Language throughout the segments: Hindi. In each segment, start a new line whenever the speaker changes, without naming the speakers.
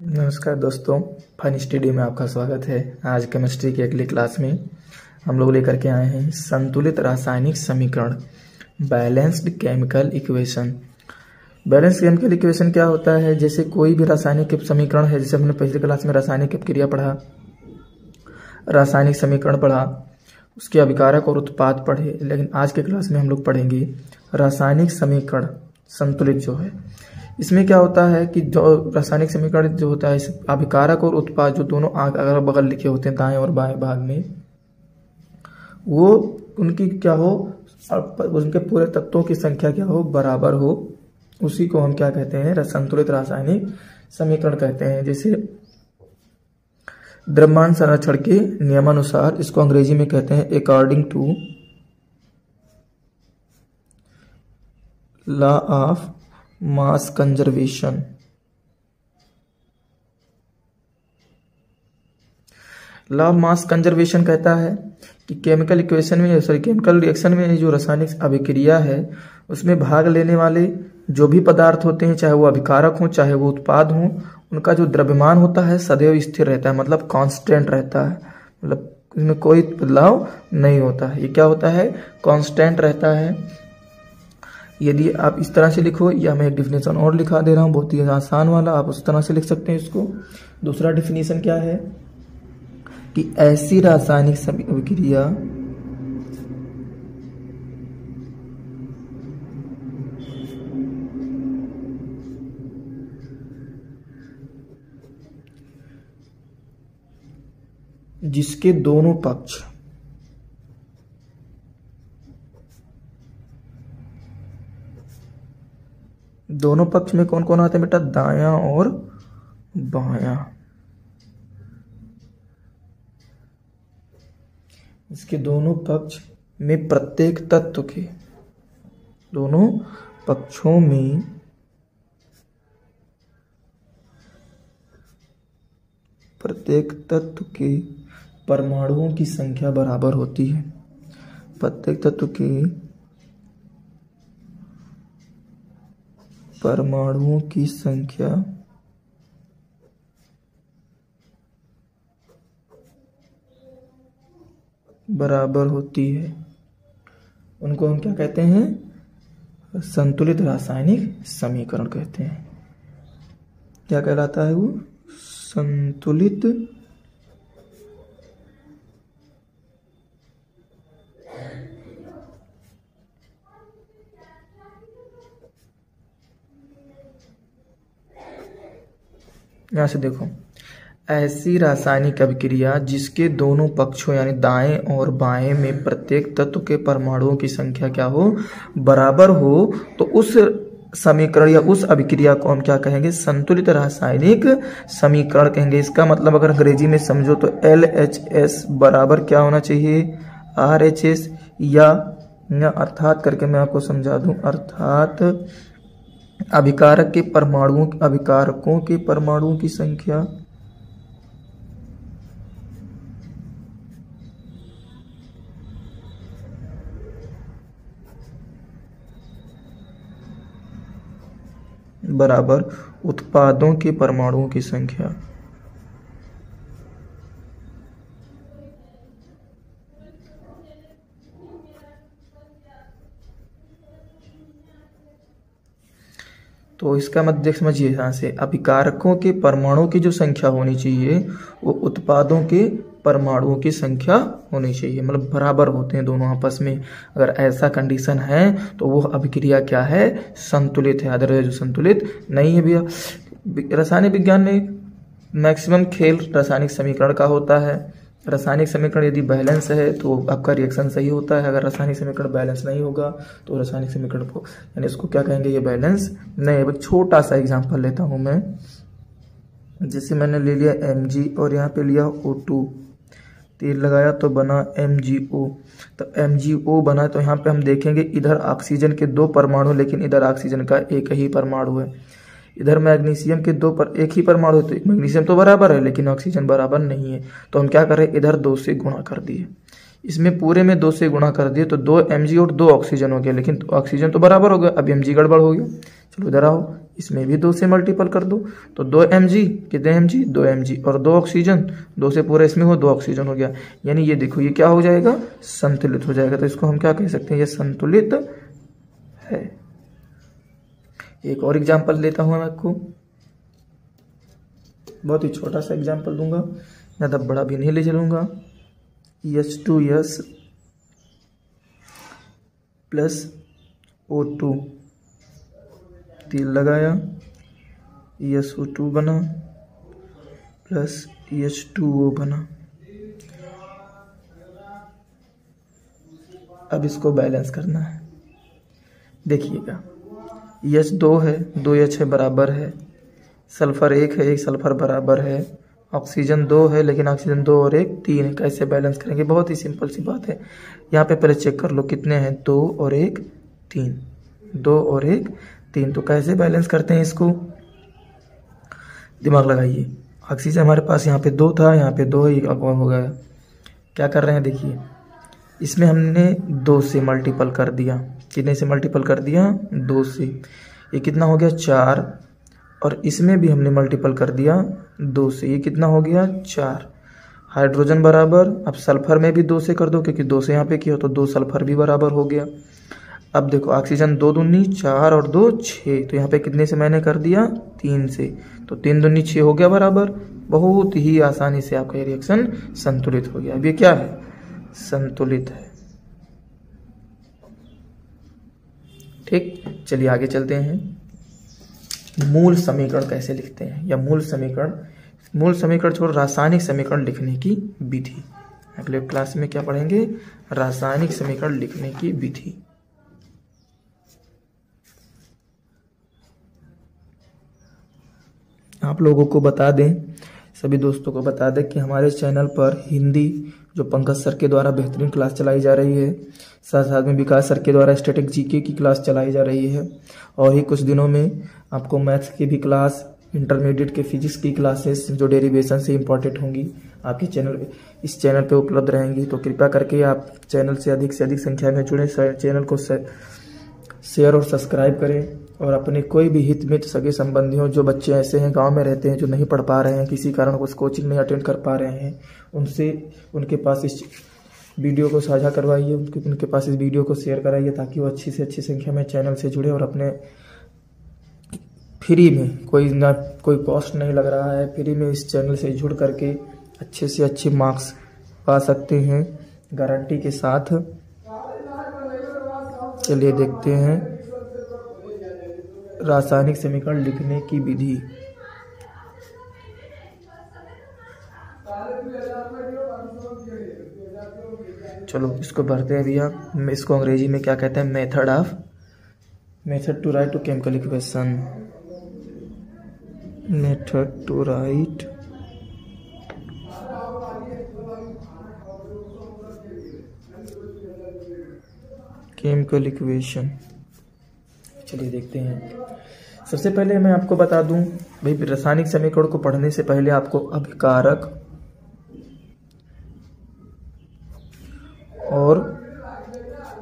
नमस्कार दोस्तों, फन स्टडी में आपका स्वागत है। आज केमिस्ट्री की अगली क्लास में हम लोग लेकर के आए हैं संतुलित रासायनिक समीकरण, balanced chemical equation. Balanced chemical equation क्या होता है? जैसे कोई भी रासायनिक समीकरण है, जैसे हमने पिछली क्लास में रासायनिक अपक्रिया पढ़ा, रासायनिक समीकरण पढ़ा, उसके अभिकारक और उत्पाद पढ़े, लेकिन आज के क्लास में हम लोग पढ़ेंगे रासायनिक समीकरण संतुलित जो है। इसमें क्या होता है कि जो रासायनिक समीकरण जो होता है, इस अभिकारक और उत्पाद जो दोनों अगल बगल लिखे होते हैं दाएं और बाएं भाग में, वो उनकी क्या हो, उनके पूरे तत्वों की संख्या क्या हो, बराबर हो, उसी को हम क्या कहते हैं, संतुलित रासायनिक समीकरण कहते हैं। जैसे द्रव्यमान संरक्षण के नियमानुसार, इसको अंग्रेजी में कहते हैं according to law of mass conservation. Law of mass conservation कहता है कि केमिकल रिएक्शन में जो रासायनिक अभिक्रिया है, उसमें भाग लेने वाले जो भी पदार्थ होते हैं, चाहे वो अभिकारक हो चाहे वो उत्पाद हो, उनका जो द्रव्यमान होता है सदैव स्थिर रहता है, मतलब कांस्टेंट रहता है, मतलब इसमें कोई बदलाव नहीं होता है। ये क्या होता है? कांस्टेंट रहता है। यदि आप इस तरह से लिखो, या मैं एक डिफिनेशन और लिखा दे रहा हूं, बहुत ही आसान वाला, आप उस तरह से लिख सकते हैं इसको। दूसरा डिफिनेशन क्या है कि ऐसी रासायनिक अभिक्रिया जिसके दोनों पक्ष में कौन कौन आते हैं बेटा? दायां और बायां। इसके दोनों पक्ष में प्रत्येक तत्व के दोनों पक्षों में प्रत्येक तत्व के परमाणुओं की संख्या बराबर होती है। प्रत्येक तत्व के परमाणुओं की संख्या बराबर होती है। उनको हम क्या कहते हैं? संतुलित रासायनिक समीकरण कहते हैं। क्या कहलाता है वो? संतुलित यहां से देखो, ऐसी रासायनिक अभिक्रिया जिसके दोनों पक्षों यानी दाएं और बाएं में प्रत्येक तत्व के परमाणुओं की संख्या क्या हो, बराबर हो, तो उस समीकरण या उस अभिक्रिया को हम क्या कहेंगे? संतुलित रासायनिक समीकरण कहेंगे। इसका मतलब अगर अंग्रेजी में समझो तो LHS बराबर क्या होना चाहिए? RHS, या अर्थात करके मैं आपको समझा दूं, अर्थात अभिकारकों के परमाणुओं की संख्या बराबर उत्पादों के परमाणुओं की संख्या। तो इसका मतलब समझिए, यहाँ से अभिकारकों के परमाणुओं की जो संख्या होनी चाहिए वो उत्पादों के परमाणुओं की संख्या होनी चाहिए, मतलब बराबर होते हैं दोनों आपस में। अगर ऐसा कंडीशन है तो वो अभिक्रिया क्या है? संतुलित है। अदरवाइज जो संतुलित नहीं है भैया। रासायनिक विज्ञान में मैक्सिमम खेल रासायनिक समीकरण का होता है। रासायनिक समीकरण यदि बैलेंस है तो आपका रिएक्शन सही होता है। अगर रासायनिक समीकरण बैलेंस नहीं होगा तो रासायनिक समीकरण को, यानी इसको क्या कहेंगे? ये बैलेंस नहीं है। छोटा सा एग्जांपल लेता हूं मैं। जैसे मैंने ले लिया Mg और यहाँ पे लिया O2, तेल लगाया तो बना MgO। तो MgO बना तो यहाँ पे हम देखेंगे इधर ऑक्सीजन के 2 परमाणु, लेकिन इधर ऑक्सीजन का एक ही परमाणु है। इधर मैग्नीशियम के 2 पर एक ही परमाणु, तो मैग्नीशियम तो बराबर है लेकिन ऑक्सीजन बराबर नहीं है। तो हम क्या कर रहे हैं? इधर 2 से गुणा कर दिए। इसमें पूरे में 2 से गुणा कर दिए तो 2 Mg और 2 ऑक्सीजन हो गया, लेकिन ऑक्सीजन तो बराबर हो गया। अब Mg गड़बड़ हो गया। चलो इधर आओ, इसमें भी 2 से मल्टीपल कर दो तो 2 mg, कितने mg, 2 mg, और 2 ऑक्सीजन, 2 से पूरा इसमें हो 2 ऑक्सीजन हो गया। यानी ये देखो ये क्या हो जाएगा, संतुलित हो जाएगा। तो इसको हम क्या कह सकते हैं, ये संतुलित है। एक और एग्जाम्पल लेता हूँ मैं आपको, बहुत ही छोटा सा एग्जाम्पल दूंगा, ज़्यादा बड़ा भी नहीं ले चलूँगा। H2S प्लस O2, तेल लगाया, SO2 बना प्लस H2O बना। अब इसको बैलेंस करना है। देखिएगा H 2 है, 2 H है, बराबर है। सल्फर 1 है, 1 सल्फर बराबर है। ऑक्सीजन 2 है, लेकिन ऑक्सीजन 2 और 1 3 है। कैसे बैलेंस करेंगे, बहुत ही सिंपल सी बात है। यहाँ पे पहले चेक कर लो कितने हैं, 2 और 1 3, 2 और 1 3। तो कैसे बैलेंस करते हैं इसको, दिमाग लगाइए। ऑक्सीजन हमारे पास यहाँ पे 2 था, यहाँ पे 2 है, हो गया। क्या कर रहे हैं देखिए, इसमें हमने 2 से मल्टीपल कर दिया। कितने से मल्टीपल कर दिया, 2 से। ये कितना हो गया, 4। और इसमें भी हमने मल्टीपल कर दिया 2 से। ये कितना हो गया, 4। हाइड्रोजन बराबर, अब सल्फर में भी 2 से कर दो, क्योंकि 2 से यहाँ पे किया तो 2 सल्फर भी बराबर हो गया। अब देखो ऑक्सीजन 2 दूनी 4 और 2 6, तो यहाँ पे कितने से मैंने कर दिया, 3 से। तो 3 दूनी 6 हो गया बराबर। बहुत ही आसानी से आपका ये रिएक्शन संतुलित हो गया। अब ये क्या है, संतुलित है। ठीक, चलिए आगे चलते हैं। मूल समीकरण कैसे लिखते हैं, या मूल समीकरण छोड़ रासायनिक समीकरण लिखने की विधि। अगले क्लास में क्या पढ़ेंगे, रासायनिक समीकरण लिखने की विधि। आप लोगों को बता दें, सभी दोस्तों को बता दें कि हमारे चैनल पर हिंदी जो पंकज सर के द्वारा बेहतरीन क्लास चलाई जा रही है, साथ साथ में विकास सर के द्वारा स्टैटिक जीके की क्लास चलाई जा रही है। और ही कुछ दिनों में आपको मैथ्स की भी क्लास, इंटरमीडिएट के फिजिक्स की क्लासेस जो डेरिवेशन से इम्पॉर्टेंट होंगी आपके इस चैनल पे उपलब्ध रहेंगी। तो कृपया करके आप चैनल से अधिक संख्या में जुड़े, चैनल को शेयर और सब्सक्राइब करें। और अपने कोई भी हित मित्र, सगे संबंधियों, जो बच्चे ऐसे हैं गांव में रहते हैं जो नहीं पढ़ पा रहे हैं, किसी कारण उस कोचिंग नहीं अटेंड कर पा रहे हैं, उनके पास इस वीडियो को साझा करवाइए, उनके पास इस वीडियो को शेयर कराइए, ताकि वो अच्छी से अच्छी संख्या में चैनल से जुड़े और अपने फ्री में, कोई कॉस्ट नहीं लग रहा है, फ्री में इस चैनल से जुड़ करके अच्छे से अच्छे मार्क्स पा सकते हैं गारंटी के साथ। चलिए देखते हैं रासायनिक समीकरण लिखने की विधि। चलो इसको भरते हैं भैया। इसको अंग्रेजी में क्या कहते हैं, method to write to chemical equation. Method to write chemical equation. चलिए देखते हैं। सबसे पहले मैं आपको बता दूं भाई, रासायनिक समीकरण को पढ़ने से पहले आपको अभिकारक और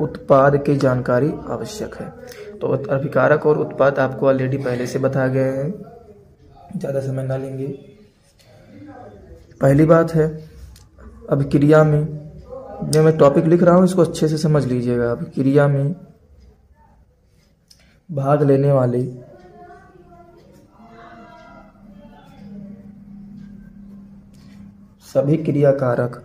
उत्पाद की जानकारी आवश्यक है। तो अभिकारक और उत्पाद आपको ऑलरेडी पहले से बता गए हैं, ज़्यादा समय ना लेंगे। पहली बात है, अभिक्रिया में, जो मैं टॉपिक लिख रहा हूँ इसको अच्छे से समझ लीजिएगा। अभिक्रिया में भाग लेने वाले सभी क्रियाकारक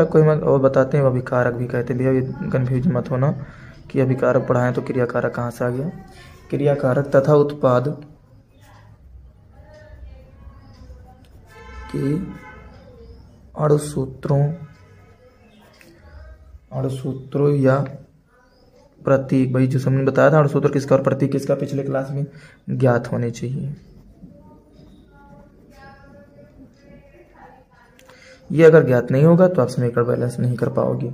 को हम और बताते हैं, अभिकारक भी कहते हैं। भैया कन्फ्यूज मत होना कि अभिकारक पढ़ाएं तो क्रियाकारक कहाँ से आ गया। क्रियाकारक तथा उत्पाद के अणुसूत्रों या प्रतीक, भाई जो हमने बताया था अणुसूत्र किसका और प्रतीक किसका पिछले क्लास में, ज्ञात होने चाहिए। ये अगर ज्ञात नहीं होगा तो आप समीकरण बैलेंस नहीं कर पाओगे।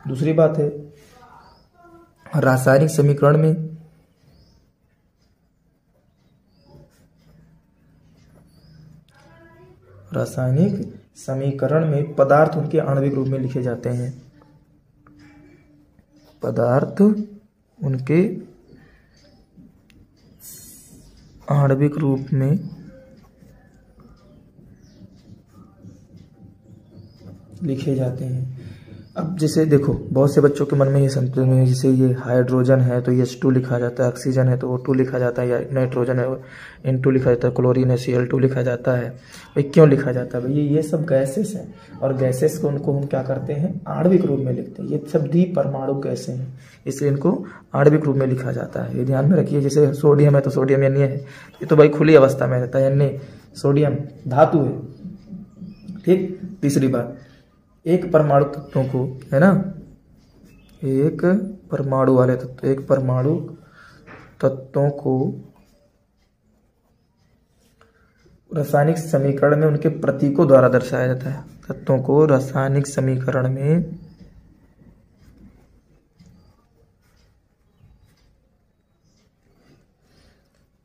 दूसरी बात है, रासायनिक समीकरण में पदार्थ उनके आणविक रूप में लिखे जाते हैं। पदार्थ उनके आणविक रूप में लिखे जाते हैं। अब जैसे देखो बहुत से बच्चों के मन में ये संदेह है, जैसे ये हाइड्रोजन है तो H2 लिखा जाता है, ऑक्सीजन है तो O2 लिखा जाता है, या नाइट्रोजन है N2 लिखा जाता है, क्लोरीन है Cl2 लिखा जाता है। भाई क्यों लिखा जाता है? भाई ये सब गैसेस हैं और गैसेस को उनको हम क्या करते हैं, आणविक रूप में लिखते हैं। ये सब द्विपरमाणु गैसें हैं, इसलिए इनको आणविक रूप में लिखा जाता है। ये ध्यान में रखिए। जैसे सोडियम है तो सोडियम Na है, ये तो भाई खुली अवस्था में रहता है, Na सोडियम धातु है। ठीक। तीसरी बात, एक परमाणु तत्वों को, है ना, एक परमाणु वाले तत्व, एक परमाणु तत्वों को रासायनिक समीकरण में उनके प्रतीकों द्वारा दर्शाया जाता है। तत्वों को रासायनिक समीकरण में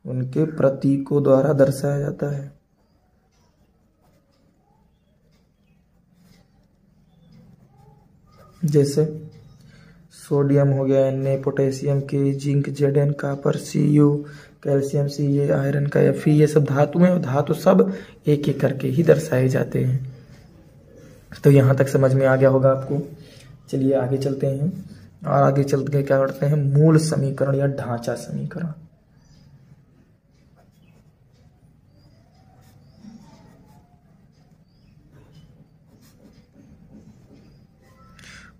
उनके प्रतीकों द्वारा दर्शाया जाता है। जैसे सोडियम हो गया Na, potassium K, zinc Zn, copper Cu, calcium Ca, iron का Fe, ये सब धातु हैं और धातु सब एक एक करके ही दर्शाए जाते हैं। तो यहाँ तक समझ में आ गया होगा आपको। चलिए आगे चलते हैं और आगे चल के क्या करते हैं, मूल समीकरण या ढांचा समीकरण।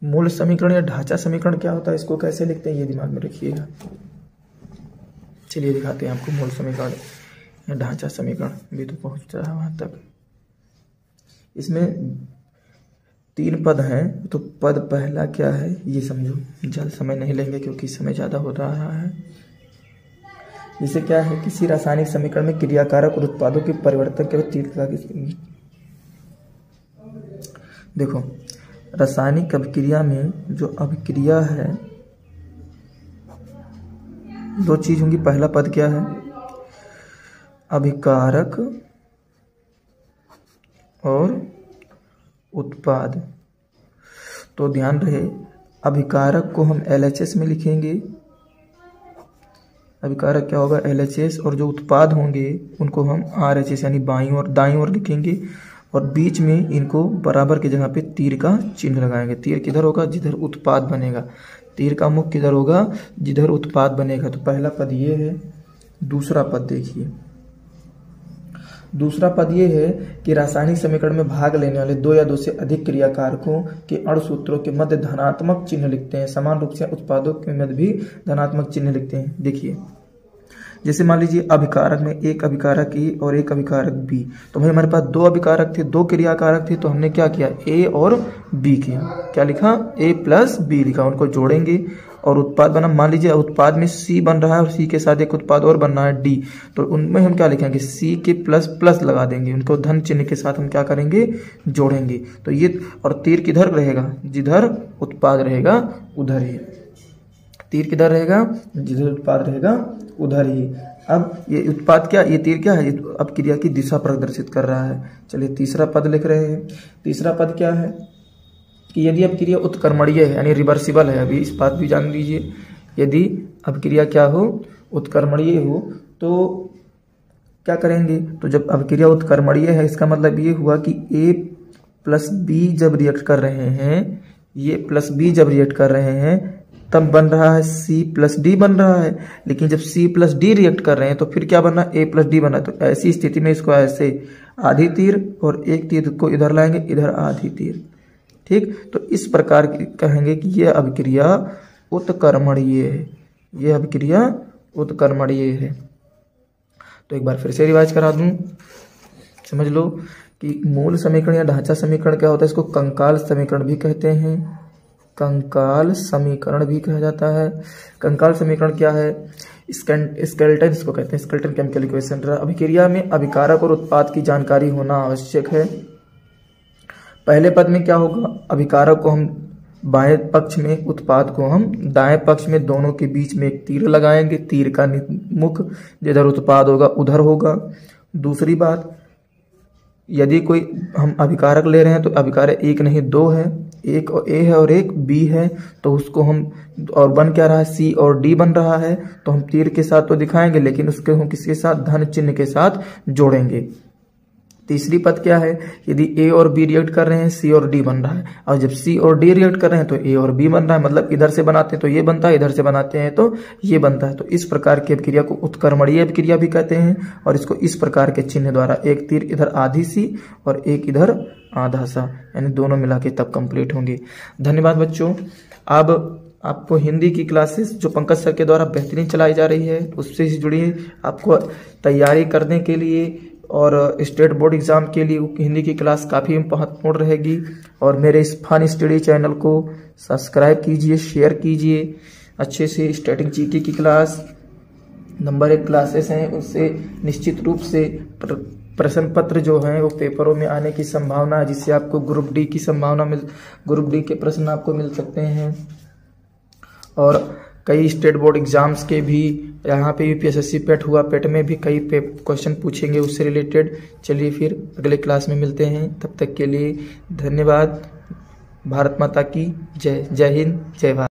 मूल समीकरण या ढांचा समीकरण क्या होता है, इसको कैसे लिखते हैं, ये दिमाग में रखिएगा। चलिए दिखाते हैं आपको मूल समीकरण या ढांचा समीकरण। भी तो पहुंच रहा है वहां तक। इसमें 3 पद हैं, तो पद पहला क्या है ये समझो। ज़्यादा समय नहीं लेंगे क्योंकि समय ज़्यादा हो रहा है। जैसे क्या है, किसी रासायनिक समीकरण में क्रियाकारक और उत्पादों के परिवर्तन के तीव्रता। देखो रासायनिक अभिक्रिया में जो अभिक्रिया है, 2 चीज होंगी। पहला पद क्या है, अभिकारक और उत्पाद। तो ध्यान रहे, अभिकारक को हम LHS में लिखेंगे। अभिकारक क्या होगा, LHS, और जो उत्पाद होंगे उनको हम RHS यानी बाईं और दाईं ओर लिखेंगे। और बीच में इनको बराबर की जगह पे तीर का चिन्ह लगाएंगे। तीर किधर होगा, जिधर उत्पाद बनेगा। तीर का मुख किधर होगा, जिधर उत्पाद बनेगा। तो पहला पद ये है। दूसरा पद देखिए, दूसरा पद ये है कि रासायनिक समीकरण में भाग लेने वाले 2 या 2 से अधिक क्रियाकारकों के अणुसूत्रों के मध्य धनात्मक चिन्ह लिखते हैं। समान रूप से उत्पादों के मध्य भी धनात्मक चिन्ह लिखते हैं। देखिए जैसे मान लीजिए अभिकारक में एक अभिकारक ए और एक अभिकारक बी। तो भाई हमारे पास 2 अभिकारक थे, 2 क्रियाकारक थे, तो हमने क्या किया, ए और बी किया। क्या लिखा, ए प्लस बी लिखा। उनको जोड़ेंगे और उत्पाद बना। मान लीजिए उत्पाद में सी बन रहा है और सी के साथ एक उत्पाद और बन रहा है डी। तो उनमें हम क्या लिखेंगे, सी के प्लस प्लस लगा देंगे। उनको धन चिन्ह के साथ हम क्या करेंगे, जोड़ेंगे। तो ये, और तीर किधर रहेगा, जिधर उत्पाद रहेगा उधर ही। तीर किधर रहेगा, जिधर उत्पाद रहेगा उधर ही। अब ये उत्पाद क्या, ये तीर क्या है, अब क्रिया की दिशा प्रदर्शित कर रहा है। चलिए तीसरा पद लिख रहे हैं। तीसरा पद क्या है कि यदि अब क्रिया उत्कर्मणीय है यानी रिवर्सिबल है। अभी इस बात भी जान लीजिए, यदि अब क्रिया क्या हो, उत्कर्मणीय हो, तो क्या करेंगे। तो जब अब क्रिया उत्कर्मणीय है, इसका मतलब ये हुआ कि ए प्लस बी जब रिएक्ट कर रहे हैं, ये प्लस बी जब रिएक्ट कर रहे हैं, तब बन रहा है सी प्लस डी बन रहा है। लेकिन जब सी प्लस डी रिएक्ट कर रहे हैं तो फिर क्या बना, ए प्लस डी बना। तो ऐसी स्थिति में इसको ऐसे आधी तीर और एक तीर को इधर लाएंगे, इधर आधी तीर। ठीक, तो इस प्रकार की कहेंगे कि यह अभिक्रिया उत्कर्मणीय है। यह अभिक्रिया उत्कर्मणीय है। तो एक बार फिर से रिवाइज करा दूं, समझ लो कि मूल समीकरण या ढांचा समीकरण क्या होता है। इसको कंकाल समीकरण भी कहते हैं, कंकाल समीकरण भी कहा जाता है। कंकाल समीकरण क्या है, स्केलेटन इसको कहते हैं, स्केलेटन केमिकल इक्वेशन। अभिक्रिया में अभिकारक और उत्पाद की जानकारी होना आवश्यक है। पहले पद में क्या होगा, अभिकारक को हम बाएं पक्ष में, उत्पाद को हम दाएं पक्ष में, दोनों के बीच में एक तीर लगाएंगे। तीर का मुख जिधर उत्पाद होगा उधर होगा। दूसरी बात, यदि कोई हम अभिकारक ले रहे हैं तो अभिकारक 1 नहीं 2 है, एक ए है और एक बी है, तो उसको हम, और बन क्या रहा है, सी और डी बन रहा है, तो हम तीर के साथ तो दिखाएंगे लेकिन उसके हम किसके साथ, धन चिन्ह के साथ जोड़ेंगे। तीसरी पद क्या है, यदि ए और बी रिएक्ट कर रहे हैं सी और डी बन रहा है, और जब सी और डी रिएक्ट कर रहे हैं तो ए और बी बन रहा है, मतलब इधर से बनाते हैं तो ये बनता है, इधर से बनाते हैं तो ये बनता है। तो इस प्रकार की अभिक्रिया को उत्क्रमणीय अभिक्रिया भी कहते हैं, और इसको इस प्रकार के चिन्ह द्वारा, एक तीर इधर आधी सी और एक इधर आधा सा, यानी दोनों मिला के तब कंप्लीट होंगे। धन्यवाद बच्चों। अब आपको हिंदी की क्लासेस जो पंकज सर के द्वारा बेहतरीन चलाई जा रही है उससे जुड़िए, आपको तैयारी करने के लिए और स्टेट बोर्ड एग्जाम के लिए हिंदी की क्लास काफ़ी महत्वपूर्ण रहेगी। और मेरे इस फन स्टडी चैनल को सब्सक्राइब कीजिए, शेयर कीजिए अच्छे से। स्टैटिक जीके की क्लास नंबर 1 क्लासेस हैं, उससे निश्चित रूप से प्रश्न पत्र जो हैं वो पेपरों में आने की संभावना है, जिससे आपको ग्रुप डी की संभावना ग्रुप डी के प्रश्न आपको मिल सकते हैं। और कई स्टेट बोर्ड एग्जाम्स के भी यहाँ पे यूपीएसएससी पेट हुआ, पेट में भी कई क्वेश्चन पूछेंगे उससे रिलेटेड। चलिए फिर अगले क्लास में मिलते हैं, तब तक के लिए धन्यवाद। भारत माता की जय। जय हिंद, जय भारत।